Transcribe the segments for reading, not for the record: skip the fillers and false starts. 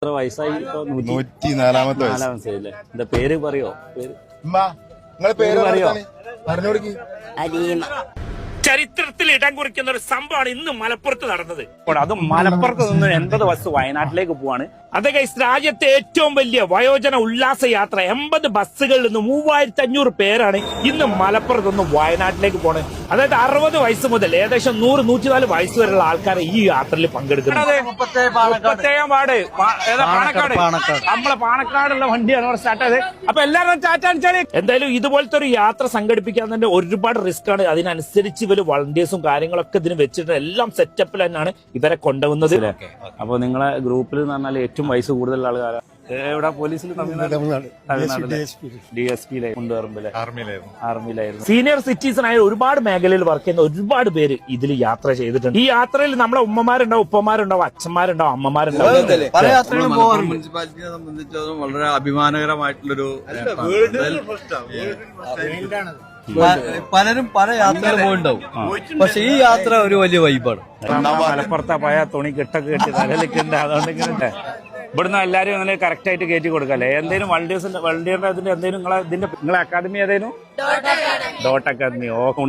എത്ര വയസ്സായി? 104-ാമത്തെ വയസ്സല്ലേ? എന്താ പേര് പറയോ? നിങ്ങളെ പേര് പറയോ? പറഞ്ഞോടുക്കി. ചരിത്രത്തിൽ ഇടം കുറിക്കുന്ന ഒരു സംഭവമാണ് ഇന്ന് മലപ്പുറത്ത് നടന്നത്. അത് മലപ്പുറത്ത് നിന്ന് 80 ബസ് വയനാട്ടിലേക്ക് പോവാണ്. അതെ ഗൈസ്, രാജ്യത്തെ ഏറ്റവും വലിയ വയോജന ഉല്ലാസ യാത്ര 80 ബസ്സുകളിൽ നിന്ന് 3500 പേരാണ് ഇന്ന് മലപ്പുറത്ത് നിന്ന് വയനാട്ടിലേക്ക് പോണത്. അതായത് 60 വയസ്സ് മുതൽ ഏകദേശം 100-104 വയസ്സ് വരെയുള്ള ആൾക്കാർ ഈ യാത്രയിൽ പങ്കെടുക്കുന്നത്. 37 വാർഡ് പാണക്കാട്, നമ്മളെ പാണക്കാടുള്ള വണ്ടിയാണ് അവിടെ സ്റ്റാർട്ട് ചെയ്തത്. അപ്പൊ എല്ലാവരും ടാറ്റ അടിച്ചാല്. എന്തായാലും ഇതുപോലത്തെ ഒരു യാത്ര സംഘടിപ്പിക്കാൻ തന്നെ ഒരുപാട് റിസ്ക് ആണ്. അതിനനുസരിച്ച് ഇവര് വളണ്ടിയേഴ്സും കാര്യങ്ങളൊക്കെ ഇതിന് വെച്ചിട്ട് എല്ലാം സെറ്റപ്പിൽ തന്നെയാണ് ഇവരെ കൊണ്ടുപോകുന്നത്. അപ്പൊ നിങ്ങളെ ഗ്രൂപ്പിൽ എന്ന് പറഞ്ഞാൽ ഏറ്റവും വയസ്സ് കൂടുതലുള്ള ആൾക്കാരാണ്. എവിടെ? പോലീസിൽ? തമിഴ്നാട് ആർമിയിലായിരുന്നു. സീനിയർ സിറ്റിസൺ ആയ ഒരുപാട് മേഖലയിൽ വർക്ക് ചെയ്യുന്ന ഒരുപാട് പേര് ഇതിൽ യാത്ര ചെയ്തിട്ടുണ്ട്. ഈ യാത്രയിൽ നമ്മളെ ഉമ്മമാരുണ്ടാവും, ഉപ്പമാരുണ്ടാവും, അച്ഛന്മാരുണ്ടാവും, അമ്മമാരുണ്ടാവും. പല യാത്രകളും പോകാറുണ്ട്. മുനിസിപ്പാലിറ്റിയെ സംബന്ധിച്ചിടത്തോളം വളരെ അഭിമാനകരമായിട്ടുള്ളൊരു പലരും പല യാത്രകൾ പോയിണ്ടാവും. പക്ഷെ ഈ യാത്ര ഒരു വലിയ വൈബാണ്. മലപ്പുറത്തെ പഴയ തുണി കെട്ടൊക്കെ കെട്ടി തലയിലേക്കുണ്ട്. അതുകൊണ്ട് ഇങ്ങനെ ഇവിടുന്ന് എല്ലാരും അങ്ങനെ കറക്റ്റ് ആയിട്ട് കയറ്റി കൊടുക്കല്ലേ? എന്തേലും വണ്ടിയുടെ അതിന്റെ എന്തെങ്കിലും നിങ്ങളെ അക്കാദമി ഏതേലും? Dot academy. ഓക്കെ.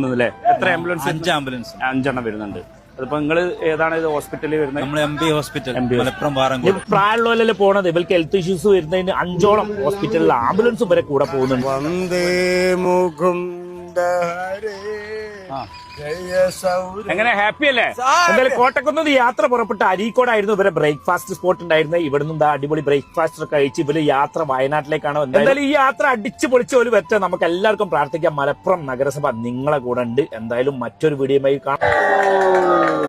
എത്ര ആംബുലൻസ്? 5 ആംബുലൻസ്. 5 എണ്ണം വരുന്നുണ്ട്. അതിപ്പോ നിങ്ങൾ ഏതാണ് ഇത് ഹോസ്പിറ്റലിൽ വരുന്നത്? നമ്മൾ MB ഹോസ്പിറ്റൽ, മലപ്പുറം പാറങ്കോട്. പ്രായമുള്ളവരല്ലേ പോണത്. ഇവർക്ക് ഹെൽത്ത് ഇഷ്യൂസ് വരുന്നതിന് 5ഓളം ഹോസ്പിറ്റലിൽ ആംബുലൻസും വരെ കൂടെ പോകുന്നുണ്ട്. എങ്ങനെ ഹാപ്പി അല്ലേ? എന്തായാലും കോട്ടക്കുന്ന് യാത്ര പുറപ്പെട്ട് അരീക്കോടായിരുന്നു ഇവരെ ബ്രേക്ക്ഫാസ്റ്റ് സ്പോട്ട് ഉണ്ടായിരുന്നത്. ഇവിടുന്ന് അടിപൊളി ബ്രേക്ക്ഫാസ്റ്റ് കഴിച്ച് ഇവര് യാത്ര വയനാട്ടിലേക്കാണ്. എന്തായാലും ഈ യാത്ര അടിച്ചു പൊളിച്ച് ഒരു വെച്ച നമുക്ക് എല്ലാവർക്കും പ്രാർത്ഥിക്കാം. മലപ്പുറം നഗരസഭ നിങ്ങളെ കൂടെ ഉണ്ട്. എന്തായാലും മറ്റൊരു വീഡിയോയുമായി കാണാം.